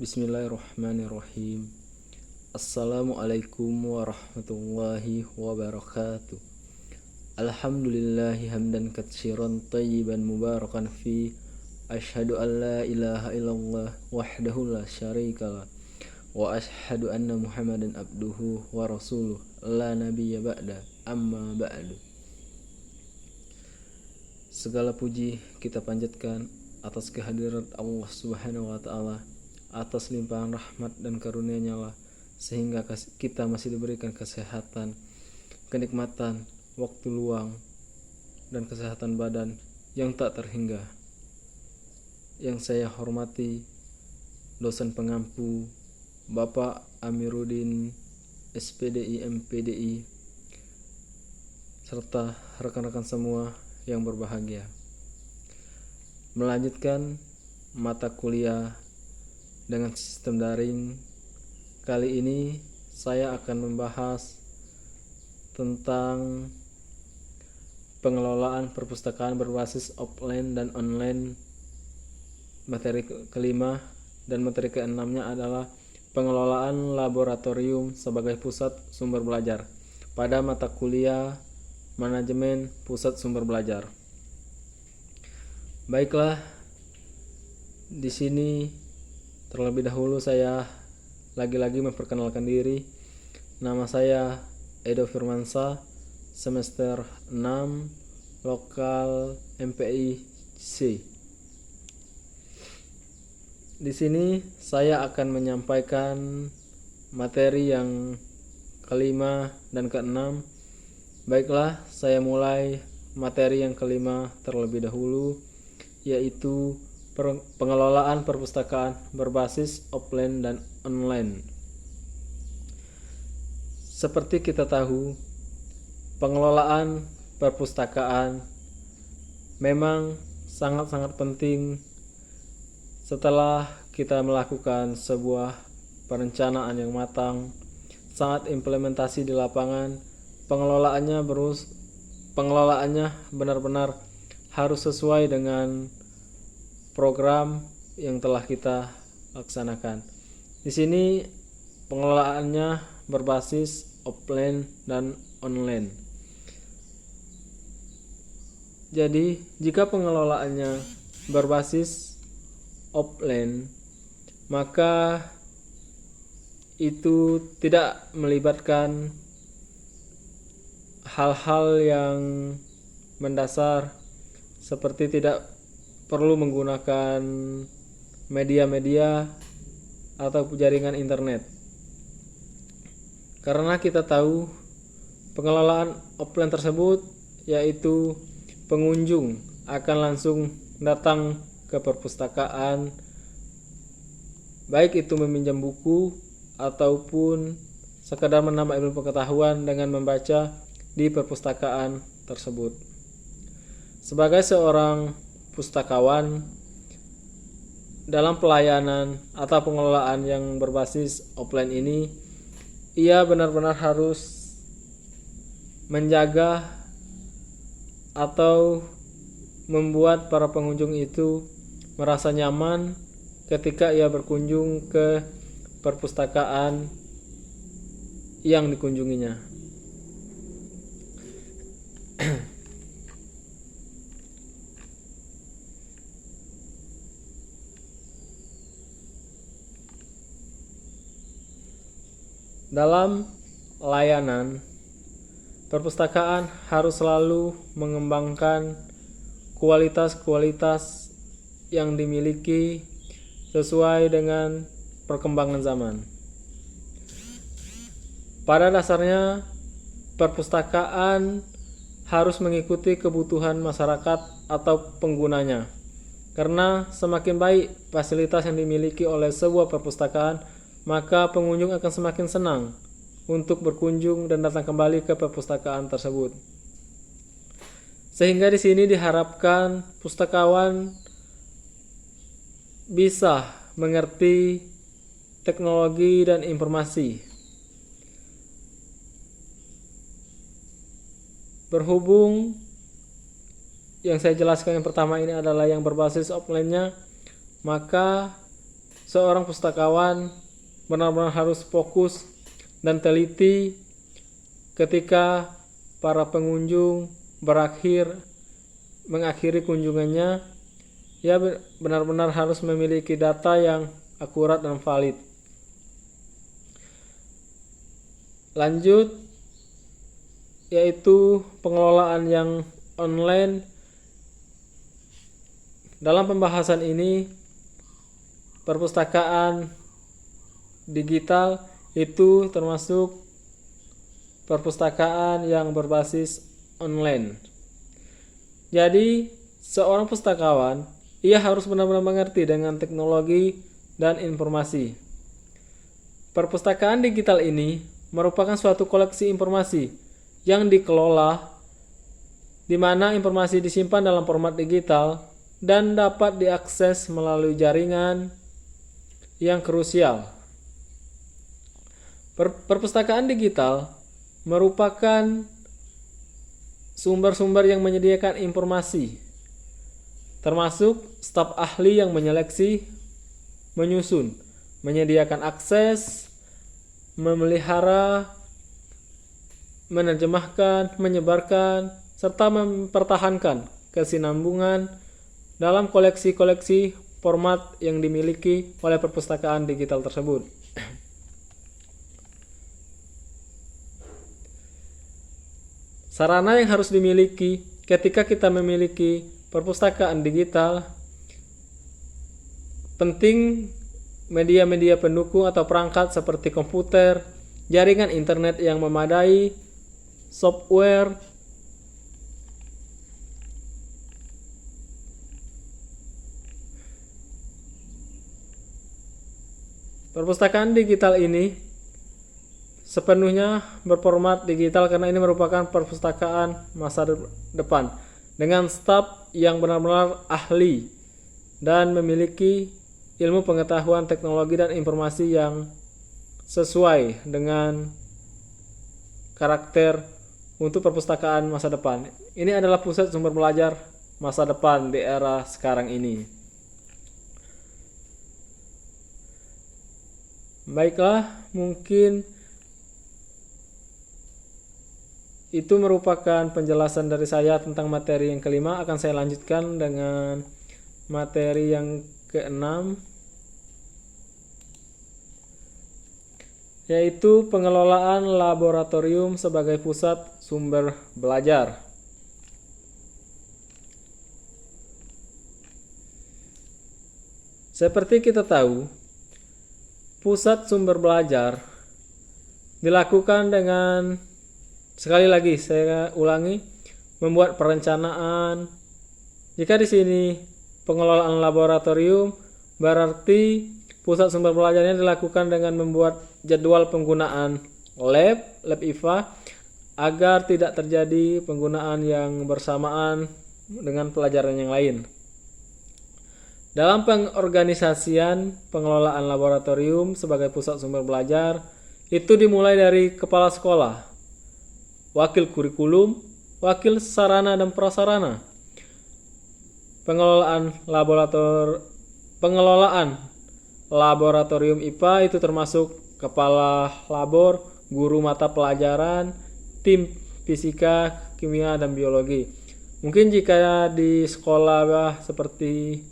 Bismillahirrahmanirrahim. Assalamualaikum warahmatullahi wabarakatuh. Alhamdulillahi hamdan katsiran tayyiban mubarakan fi. Asyhadu an la ilaha illallah wahdahu la syarikalah wa asyhadu anna Muhammadan abduhu wa rasuluh la nabiyya ba'da amma ba'du. Segala puji kita panjatkan atas kehadiran Allah Subhanahu wa taala, atas limpahan rahmat dan karunia-Nya lah sehingga kita masih diberikan kesehatan, kenikmatan, waktu luang, dan kesehatan badan yang tak terhingga. Yang saya hormati dosen pengampu Bapak Amiruddin SPDI MPDI serta rekan-rekan semua yang berbahagia. Melanjutkan mata kuliah dengan sistem daring. Kali ini saya akan membahas tentang pengelolaan perpustakaan berbasis offline dan online. Materi kelima dan materi keenamnya adalah pengelolaan laboratorium sebagai pusat sumber belajar pada mata kuliah manajemen pusat sumber belajar. Baiklah, di sini terlebih dahulu saya lagi-lagi memperkenalkan diri. Nama saya Edo Firmansa, semester 6, lokal MPI C. Di sini saya akan menyampaikan materi yang kelima dan keenam. Baiklah, saya mulai materi yang kelima terlebih dahulu, yaitu pengelolaan perpustakaan berbasis offline dan online. Seperti kita tahu, pengelolaan perpustakaan memang sangat-sangat penting. Setelah kita melakukan sebuah perencanaan yang matang, saat implementasi di lapangan, pengelolaannya benar-benar harus sesuai dengan program yang telah kita laksanakan. Di sini pengelolaannya berbasis offline dan online. Jadi, jika pengelolaannya berbasis offline, maka itu tidak melibatkan hal-hal yang mendasar, seperti tidak perlu menggunakan media-media atau jaringan internet. Karena kita tahu pengelolaan offline tersebut yaitu pengunjung akan langsung datang ke perpustakaan, baik itu meminjam buku ataupun sekadar menambah ilmu pengetahuan dengan membaca di perpustakaan tersebut. Sebagai seorang pustakawan, dalam pelayanan atau pengelolaan yang berbasis offline ini, ia benar-benar harus menjaga atau membuat para pengunjung itu merasa nyaman ketika ia berkunjung ke perpustakaan yang dikunjunginya. Dalam layanan, perpustakaan harus selalu mengembangkan kualitas-kualitas yang dimiliki sesuai dengan perkembangan zaman. Pada dasarnya, perpustakaan harus mengikuti kebutuhan masyarakat atau penggunanya. Karena semakin baik fasilitas yang dimiliki oleh sebuah perpustakaan, maka pengunjung akan semakin senang untuk berkunjung dan datang kembali ke perpustakaan tersebut. Sehingga di sini diharapkan pustakawan bisa mengerti teknologi dan informasi. Berhubung yang saya jelaskan yang pertama ini adalah yang berbasis offline-nya, maka seorang pustakawan benar-benar harus fokus dan teliti ketika para pengunjung mengakhiri kunjungannya. Ia benar-benar harus memiliki data yang akurat dan valid. Lanjut, yaitu pengelolaan yang online. Dalam pembahasan ini, perpustakaan digital itu termasuk perpustakaan yang berbasis online. Jadi, seorang pustakawan, ia harus benar-benar mengerti dengan teknologi dan informasi. Perpustakaan digital ini merupakan suatu koleksi informasi yang dikelola, di mana informasi disimpan dalam format digital dan dapat diakses melalui jaringan yang krusial. Perpustakaan digital merupakan sumber-sumber yang menyediakan informasi, termasuk staf ahli yang menyeleksi, menyusun, menyediakan akses, memelihara, menerjemahkan, menyebarkan, serta mempertahankan kesinambungan dalam koleksi-koleksi format yang dimiliki oleh perpustakaan digital tersebut. Sarana yang harus dimiliki ketika kita memiliki perpustakaan digital: penting media-media pendukung atau perangkat seperti komputer, jaringan internet yang memadai, software, perpustakaan digital ini sepenuhnya berformat digital karena ini merupakan perpustakaan masa depan dengan staf yang benar-benar ahli dan memiliki ilmu pengetahuan teknologi dan informasi yang sesuai dengan karakter untuk perpustakaan masa depan. Ini adalah pusat sumber belajar masa depan di era sekarang ini. Baiklah, mungkin itu merupakan penjelasan dari saya tentang materi yang kelima. Akan saya lanjutkan dengan materi yang keenam, yaitu pengelolaan laboratorium sebagai pusat sumber belajar. Seperti kita tahu, pusat sumber belajar dilakukan dengan, sekali lagi saya ulangi, membuat perencanaan. Jika di sini pengelolaan laboratorium, berarti pusat sumber belajarnya dilakukan dengan membuat jadwal penggunaan lab IPA agar tidak terjadi penggunaan yang bersamaan dengan pelajaran yang lain. Dalam pengorganisasian pengelolaan laboratorium sebagai pusat sumber belajar, itu dimulai dari kepala sekolah, wakil kurikulum, wakil sarana dan prasarana. Pengelolaan laboratorium IPA itu termasuk kepala labor, guru mata pelajaran, tim fisika, kimia, dan biologi. Mungkin jika di sekolah seperti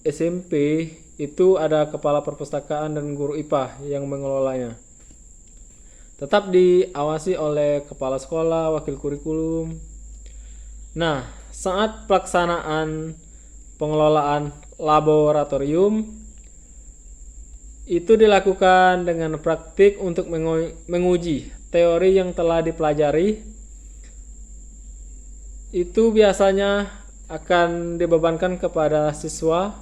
SMP itu ada kepala perpustakaan dan guru IPA yang mengelolanya. Tetap diawasi oleh kepala sekolah, wakil kurikulum. Nah, saat pelaksanaan pengelolaan laboratorium itu dilakukan dengan praktik untuk menguji teori yang telah dipelajari. Itu biasanya akan dibebankan kepada siswa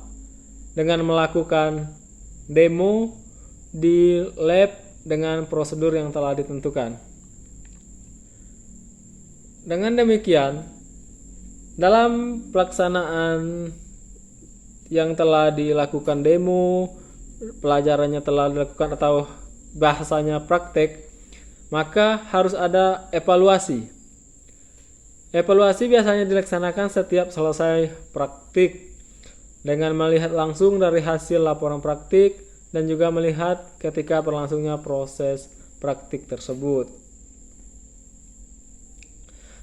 dengan melakukan demo di lab dengan prosedur yang telah ditentukan. Dengan demikian, dalam pelaksanaan yang telah dilakukan demo, pelajarannya telah dilakukan atau bahasanya praktek, maka harus ada evaluasi. Evaluasi biasanya dilaksanakan setiap selesai praktik. dengan melihat langsung dari hasil laporan praktik dan juga melihat ketika berlangsungnya proses praktik tersebut.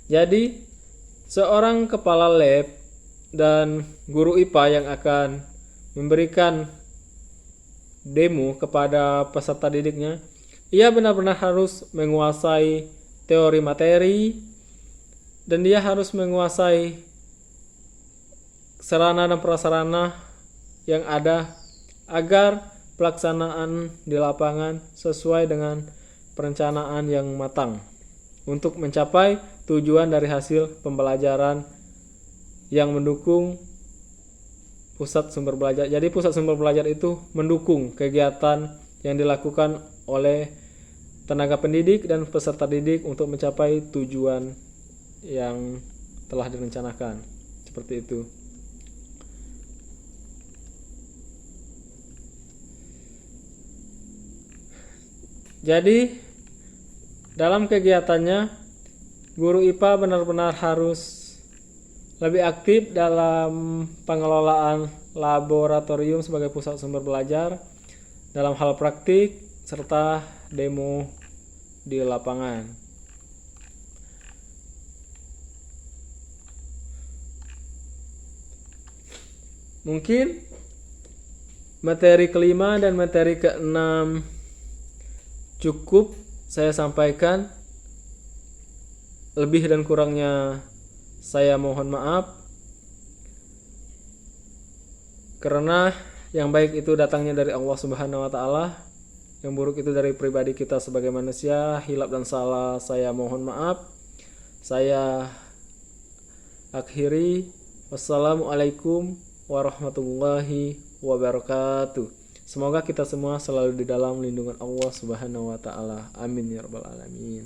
Jadi, seorang kepala lab dan guru IPA yang akan memberikan demo kepada peserta didiknya, ia benar-benar harus menguasai teori materi dan dia harus menguasai sarana dan prasarana yang ada agar pelaksanaan di lapangan sesuai dengan perencanaan yang matang untuk mencapai tujuan dari hasil pembelajaran yang mendukung pusat sumber belajar. Jadi pusat sumber belajar itu mendukung kegiatan yang dilakukan oleh tenaga pendidik dan peserta didik untuk mencapai tujuan yang telah direncanakan. Seperti itu. Jadi dalam kegiatannya guru IPA benar-benar harus lebih aktif dalam pengelolaan laboratorium sebagai pusat sumber belajar dalam hal praktik serta demo di lapangan. Mungkin materi kelima dan materi keenam cukup saya sampaikan. Lebih dan kurangnya saya mohon maaf, karena yang baik itu datangnya dari Allah Subhanahu wa taala, yang buruk itu dari pribadi kita sebagai manusia. Hilaf dan salah saya mohon maaf. Saya akhiri. Wassalamualaikum warahmatullahi wabarakatuh. Semoga kita semua selalu di dalam lindungan Allah Subhanahu wa taala. Amin ya rabbal alamin.